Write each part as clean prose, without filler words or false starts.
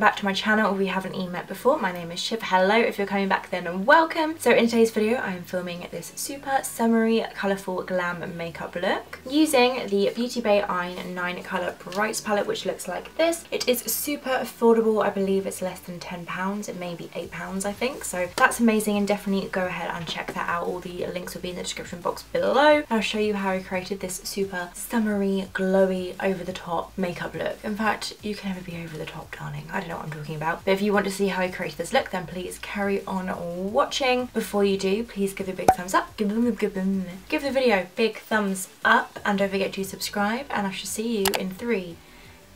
back to my channel if we haven't even met before. My name is Shiv. Hello, if you're coming back then and welcome. So in today's video I am filming this super summery colourful glam makeup look using the Beauty Bay EYN 9 Colour Brights palette, which looks like this. It is super affordable. I believe it's less than £10. It may be £8 I think, so that's amazing, and definitely go ahead and check that out. All the links will be in the description box below. I'll show you how I created this super summery, glowy, over the top makeup look. In fact, you can never be over the top, darling. I don't know what I'm talking about. But if you want to see how I created this look, then please carry on watching. Before you do, please give it a big thumbs up. Give the video a big thumbs up, and don't forget to subscribe, and I shall see you in 3,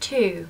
2,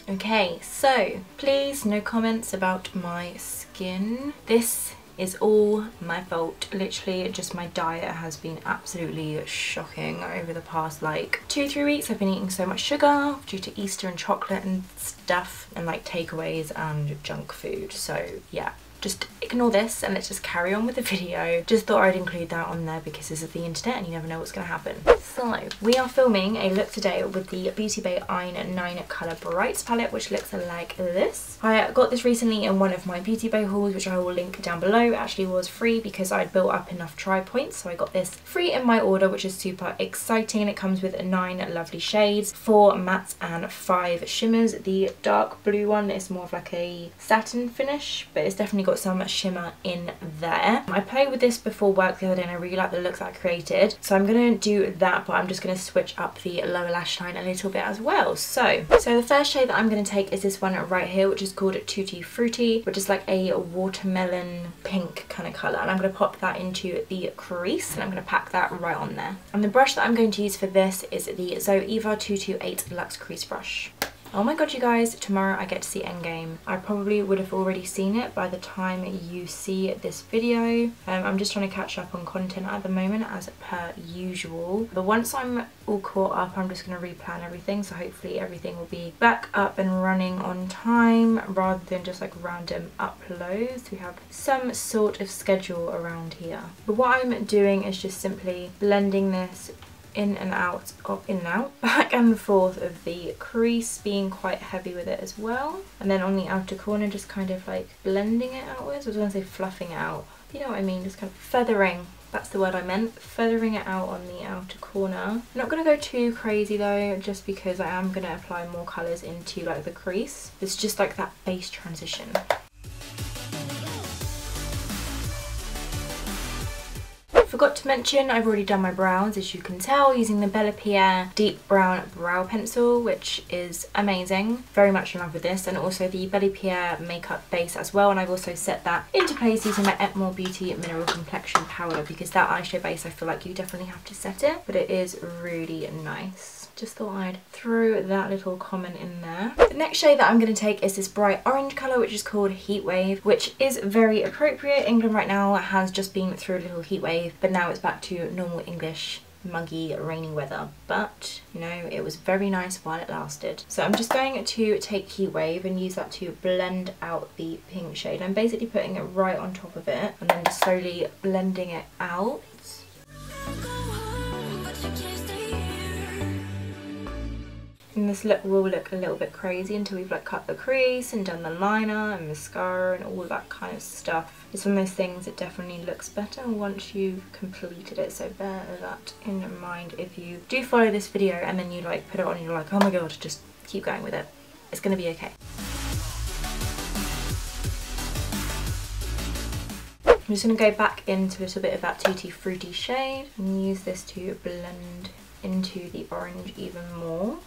1. Okay, so please no comments about my skin. This is all my fault. Literally just my diet has been absolutely shocking over the past like 2-3 weeks. I've been eating so much sugar due to Easter and chocolate and stuff, and like takeaways and junk food. So yeah, just ignore this and let's just carry on with the video. Just thought I'd include that on there because this is the internet and you never know what's going to happen. So we are filming a look today with the Beauty Bay EYN 9 Colour Brights palette, which looks like this. I got this recently in one of my Beauty Bay hauls, which I will link down below. It actually was free because I'd built up enough try points, so I got this free in my order, which is super exciting. It comes with 9 lovely shades, 4 mattes and 5 shimmers. The dark blue one is more of like a satin finish, but it's definitely got some shimmer in there. I played with this before work the other day and I really like the looks that I created, so I'm going to do that, but I'm just going to switch up the lower lash line a little bit as well. So the first shade that I'm going to take is this one right here, which is called Tutti Frutti, which is like a watermelon pink kind of colour, and I'm going to pop that into the crease and I'm going to pack that right on there. And the brush that I'm going to use for this is the Zoeva 228 Luxe Crease Brush. Oh my god, you guys, tomorrow I get to see Endgame. I probably would have already seen it by the time you see this video. I'm just trying to catch up on content at the moment as per usual. But once I'm all caught up, I'm just going to replan everything, so hopefully everything will be back up and running on time rather than just like random uploads. We have some sort of schedule around here. But what I'm doing is just simply blending this in and out, back and forth of the crease, being quite heavy with it as well, and then on the outer corner just kind of like blending it outwards. I was going to say fluffing it out, you know what I mean, just kind of feathering. That's the word I meant, feathering it out on the outer corner. I'm not going to go too crazy though, just because I am going to apply more colours into like the crease. It's just like that base transition. Forgot to mention, I've already done my brows, as you can tell, using the Bellapierre Deep Brown Brow Pencil, which is amazing. Very much in love with this, and also the Bellapierre makeup base as well, and I've also set that into place using my Etmore Beauty Mineral Complexion powder, because that eyeshadow base, I feel like you definitely have to set it, but it is really nice. Just thought I'd throw that little comment in there. The next shade that I'm going to take is this bright orange colour, which is called Heat Wave, which is very appropriate. England right now has just been through a little heat wave, but now it's back to normal English muggy rainy weather, but you know, it was very nice while it lasted. So I'm just going to take Heat Wave and use that to blend out the pink shade. I'm basically putting it right on top of it and then just slowly blending it out. And this look will look a little bit crazy until we've like cut the crease and done the liner and mascara and all that kind of stuff. It's one of those things that definitely looks better once you've completed it, so bear that in mind if you do follow this video and then you like put it on and you're like, oh my god, just keep going with it. It's gonna be okay. I'm just gonna go back into a little bit of that Tutti Frutti shade and use this to blend into the orange even more.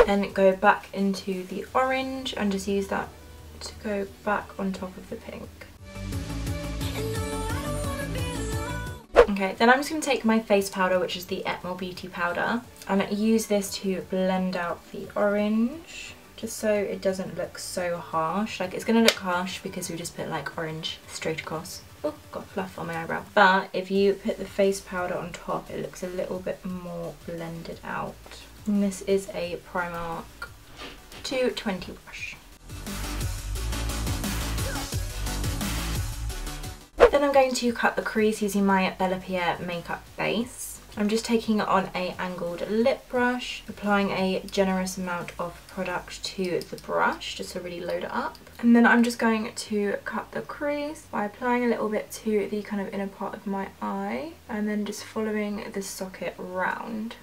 Then go back into the orange and just use that to go back on top of the pink. Okay, then I'm just going to take my face powder, which is the Etmore Beauty powder, and use this to blend out the orange, just so it doesn't look so harsh. Like, it's going to look harsh because we just put like orange straight across. Oh, got fluff on my eyebrow. But if you put the face powder on top, it looks a little bit more blended out. And this is a Primark 220 brush. Then I'm going to cut the crease using my Bellapierre makeup base. I'm just taking it on a angled lip brush, applying a generous amount of product to the brush just to really load it up. And then I'm just going to cut the crease by applying a little bit to the kind of inner part of my eye and then just following the socket round.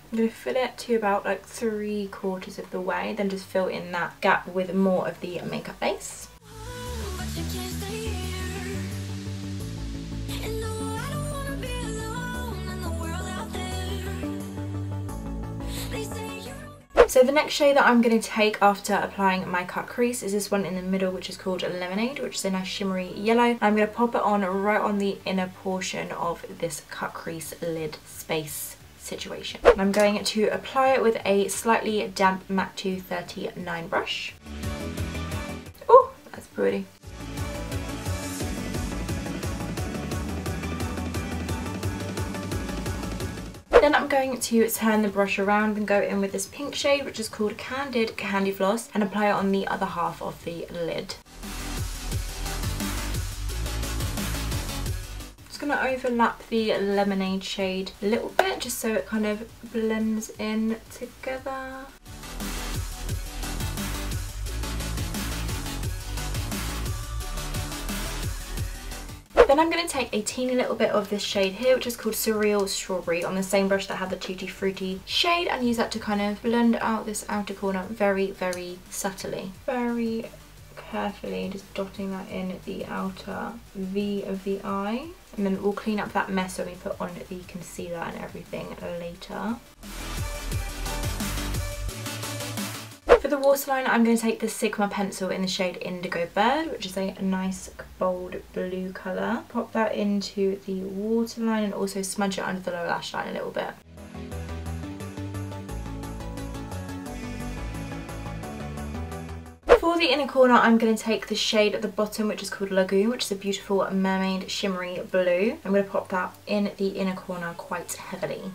I'm going to fill it to about like 3/4 of the way, then just fill in that gap with more of the makeup base. So the next shade that I'm going to take after applying my cut crease is this one in the middle, which is called Illuminator, which is a nice shimmery yellow. I'm going to pop it on right on the inner portion of this cut crease lid space situation. And I'm going to apply it with a slightly damp MAC 239 brush. Oh, that's pretty. Then I'm going to turn the brush around and go in with this pink shade, which is called Candid Candy Floss, and apply it on the other half of the lid. Just going to overlap the lemonade shade a little bit just so it kind of blends in together. Then I'm going to take a teeny little bit of this shade here, which is called Surreal Strawberry, on the same brush that had the Tutti Frutti shade, and use that to kind of blend out this outer corner very, very subtly. Very carefully, just dotting that in the outer V of the eye. And then we'll clean up that mess when we put on the concealer and everything later. For the waterline, I'm going to take the Sigma pencil in the shade Indigo Bird, which is a nice bold blue colour. Pop that into the waterline and also smudge it under the lower lash line a little bit. For the inner corner, I'm going to take the shade at the bottom, which is called Lagoon, which is a beautiful mermaid shimmery blue. I'm going to pop that in the inner corner quite heavily.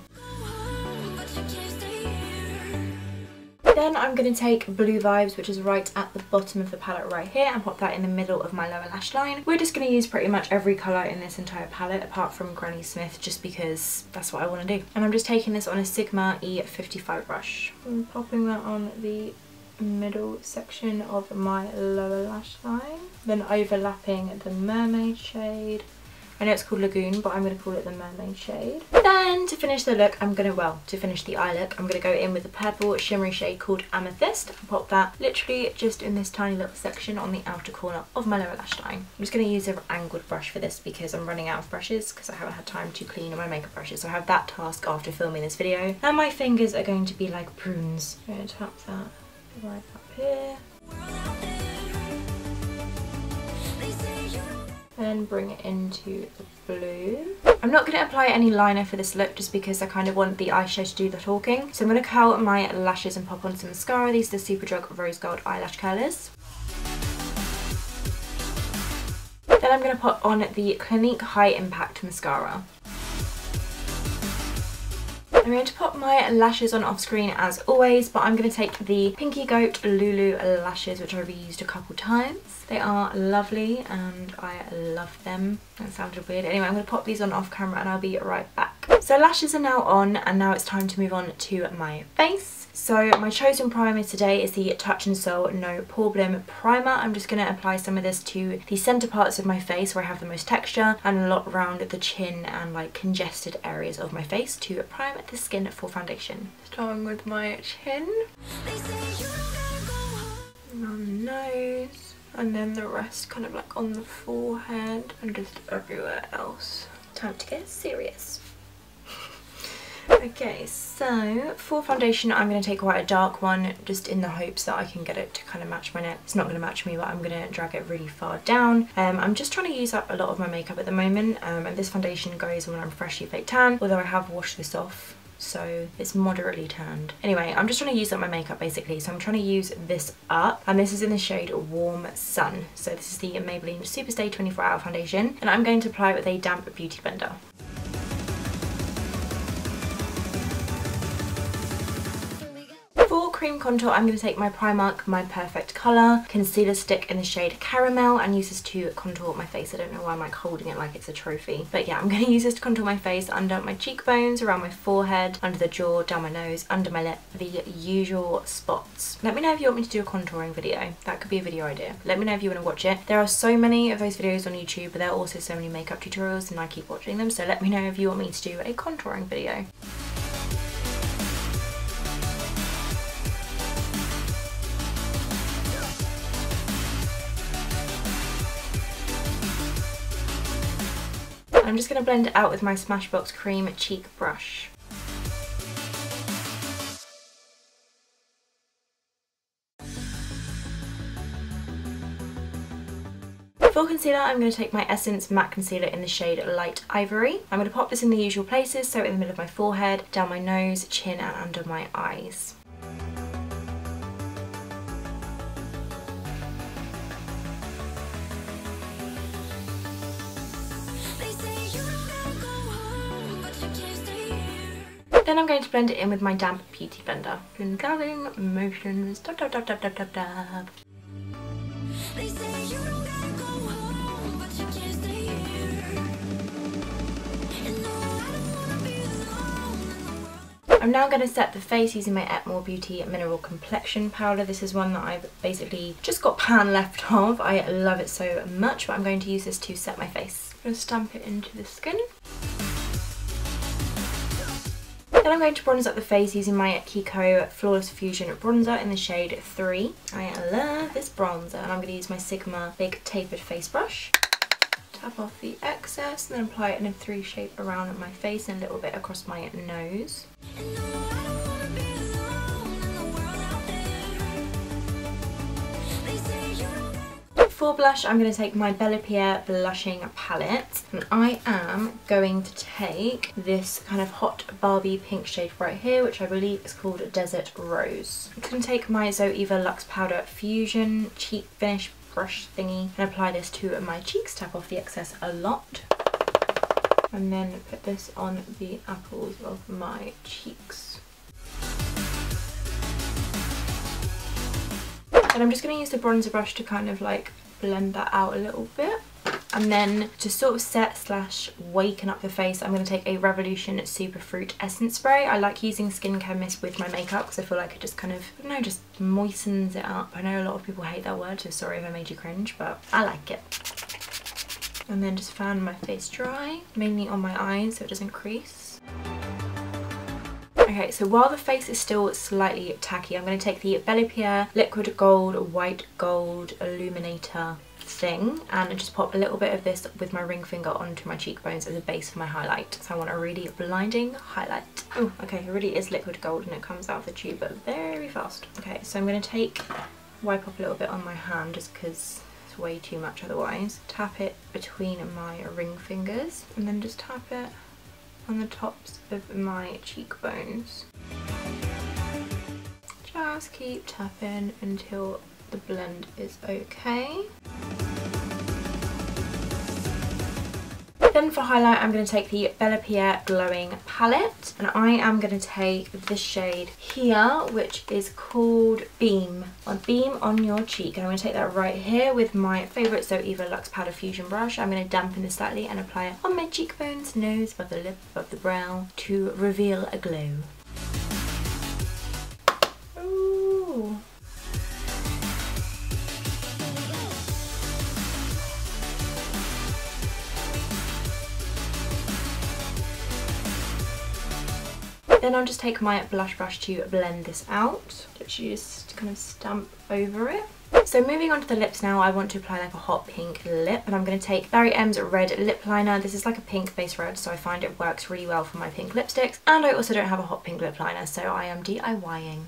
Then I'm going to take Blue Vibes, which is right at the bottom of the palette right here, and pop that in the middle of my lower lash line. We're just going to use pretty much every colour in this entire palette apart from Granny Smith, just because that's what I want to do. And I'm just taking this on a Sigma E55 brush. I'm popping that on the middle section of my lower lash line, then overlapping the mermaid shade. I know it's called Lagoon, but I'm going to call it the mermaid shade. Then to finish the look, to finish the eye look, I'm going to go in with the purple shimmery shade called Amethyst and pop that literally just in this tiny little section on the outer corner of my lower lash line. I'm just going to use an angled brush for this because I'm running out of brushes because I haven't had time to clean my makeup brushes. So I have that task after filming this video. And my fingers are going to be like prunes. I'm going to tap that right up here. And bring it into the blue. I'm not going to apply any liner for this look just because I kind of want the eyeshadow to do the talking. So I'm going to curl my lashes and pop on some mascara. These are the Superdrug Rose Gold eyelash curlers. Then I'm going to put on the Clinique High Impact mascara. I'm going to pop my lashes on off screen as always, but I'm going to take the Pinky Goat Lulu lashes, which I've reused a couple times. They are lovely and I love them. That sounded weird. Anyway, I'm going to pop these on off camera and I'll be right back. So lashes are now on, and now it's time to move on to my face. So my chosen primer today is the Touch in Sol No Problem Primer. I'm just going to apply some of this to the centre parts of my face where I have the most texture, and a lot around the chin and like congested areas of my face to prime the skin for foundation. Starting with my chin, and on the nose, and then the rest kind of like on the forehead and just everywhere else. Time to get serious. Okay, so for foundation I'm going to take quite a dark one just in the hopes that I can get it to kind of match my neck. It's not going to match me, but I'm going to drag it really far down. I'm just trying to use up a lot of my makeup at the moment, and this foundation goes when I'm freshly baked tan, although I have washed this off, so it's moderately tanned. Anyway, I'm just trying to use up my makeup basically, so I'm trying to use this up, and this is in the shade Warm Sun. So this is the Maybelline Superstay 24 Hour Foundation, and I'm going to apply it with a damp beauty blender. cream contour, I'm going to take my Primark My Perfect Colour concealer stick in the shade Caramel and use this to contour my face. I don't know why I'm like holding it like it's a trophy. But yeah, I'm going to use this to contour my face under my cheekbones, around my forehead, under the jaw, down my nose, under my lip, the usual spots. Let me know if you want me to do a contouring video. That could be a video idea. Let me know if you want to watch it. There are so many of those videos on YouTube, but there are also so many makeup tutorials and I keep watching them. So let me know if you want me to do a contouring video. I'm just going to blend it out with my Smashbox Cream Cheek Brush. For concealer, I'm going to take my Essence Matte Concealer in the shade Light Ivory. I'm going to pop this in the usual places, so in the middle of my forehead, down my nose, chin and under my eyes. Then I'm going to blend it in with my damp beauty blender. Blending motions, dab dab dab dab dab dab dab. I'm now going to set the face using my Etmore Beauty Mineral Complexion powder. This is one that I've basically just got pan left of. I love it so much, but I'm going to use this to set my face. I'm going to stamp it into the skin. Then I'm going to bronze up the face using my Kiko Flawless Fusion bronzer in the shade 3. I love this bronzer, and I'm going to use my Sigma Big Tapered Face Brush. Tap off the excess and then apply it in a 3 shape around my face and a little bit across my nose. For blush, I'm going to take my Bellapierre blushing palette, and I am going to take this kind of hot Barbie pink shade right here, which I believe is called Desert Rose. I'm going to take my Zoeva Luxe Powder Fusion cheek finish brush thingy and apply this to my cheeks, tap off the excess a lot, and then put this on the apples of my cheeks. And I'm just going to use the bronzer brush to kind of like blend that out a little bit. And then to sort of set slash waken up the face, I'm going to take a Revolution Superfruit Essence Spray. I like using skincare mist with my makeup because I feel like it just kind of, I don't know, just moistens it up. I know a lot of people hate that word, so sorry if I made you cringe, but I like it. And then just fan my face dry, mainly on my eyes so it doesn't crease. Okay, so while the face is still slightly tacky, I'm going to take the Bellapierre Liquid Gold White Gold Illuminator thing and just pop a little bit of this with my ring finger onto my cheekbones as a base for my highlight. So I want a really blinding highlight. Oh, okay, it really is liquid gold and it comes out of the tube but very fast. Okay, so I'm going to wipe up a little bit on my hand just because it's way too much otherwise. Tap it between my ring fingers and then just tap it on the tops of my cheekbones. Just keep tapping until the blend is okay. Then for highlight, I'm going to take the Bellapierre Glowing Palette, and I am going to take this shade here, which is called Beam on Your Cheek. And I'm going to take that right here with my favourite Zoeva Luxe Powder Fusion brush. I'm going to dampen this slightly and apply it on my cheekbones, nose, above the lip, above the brow to reveal a glow. Ooh. Then I'll just take my blush brush to blend this out. Literally just kind of stamp over it. So moving on to the lips now, I want to apply like a hot pink lip, and I'm going to take Barry M's Red Lipliner. This is like a pink base red, so I find it works really well for my pink lipsticks. And I also don't have a hot pink lip liner, so I am DIYing.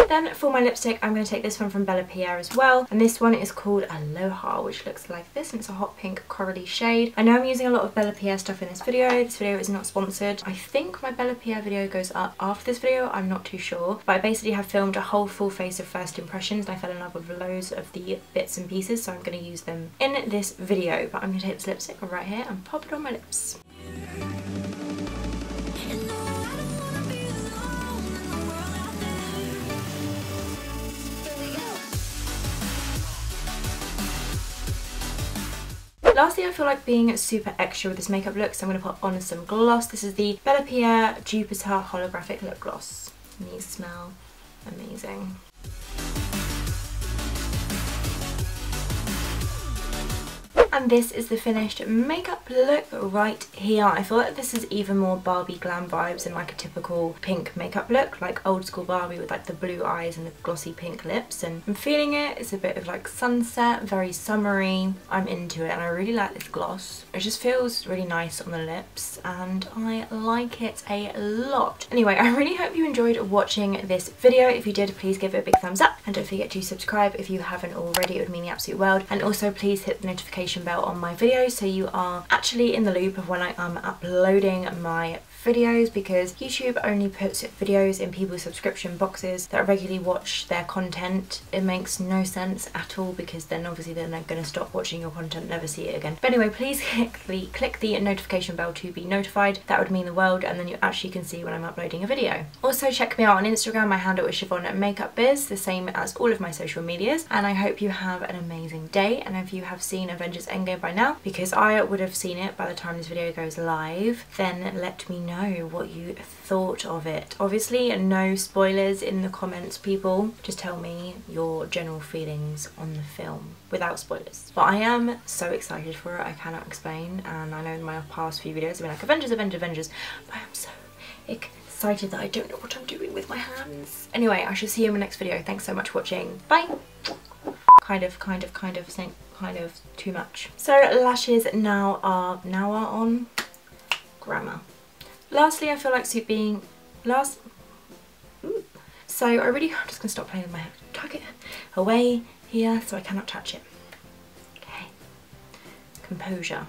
Then for my lipstick, I'm going to take this one from Bellapierre as well, and this one is called Aloha, which looks like this, and it's a hot pink corally shade. I know I'm using a lot of Bellapierre stuff in this video. This video is not sponsored. I think my Bellapierre video goes up after this video, I'm not too sure, but I basically have filmed a whole full face of first impressions, and I fell in love with loads of the bits and pieces, so I'm going to use them in this video. But I'm going to take this lipstick right here and pop it on my lips. Lastly, I feel like being super extra with this makeup look, so I'm going to put on some gloss. This is the Bellapierre Jupiter Holographic Lip Gloss. And these smell amazing. And this is the finished makeup look right here. I feel like this is even more Barbie glam vibes than like a typical pink makeup look, like old school Barbie with like the blue eyes and the glossy pink lips. And I'm feeling it. It's a bit of like sunset, very summery. I'm into it, and I really like this gloss. It just feels really nice on the lips, and I like it a lot. Anyway, I really hope you enjoyed watching this video. If you did, please give it a big thumbs up, and don't forget to subscribe if you haven't already. It would mean the absolute world. And also please hit the notification bell on my videos so you are actually in the loop of when I am uploading my videos, because YouTube only puts videos in people's subscription boxes that regularly watch their content. It makes no sense at all, because then obviously they're not going to stop watching your content, never see it again. But anyway, please click the notification bell to be notified. That would mean the world, and then you actually can see when I'm uploading a video. Also check me out on Instagram. My handle is shivonmakeupbiz, the same as all of my social medias. And I hope you have an amazing day, and if you have seen Avengers Endgame by now, because I would have seen it by the time this video goes live, then let me know what you thought of it. Obviously no spoilers in the comments, people. Just tell me your general feelings on the film without spoilers. But I am so excited for it, I cannot explain. And I know in my past few videos I've been like Avengers, Avengers, Avengers, but I am so excited that I don't know what I'm doing with my hands. Anyway, I shall see you in my next video. Thanks so much for watching. Bye. Kind of saying kind of too much. So lashes now are on grammar. Lastly, I feel like so I'm just gonna stop playing with my hair. Tuck it away here so I cannot touch it. Okay. Composure.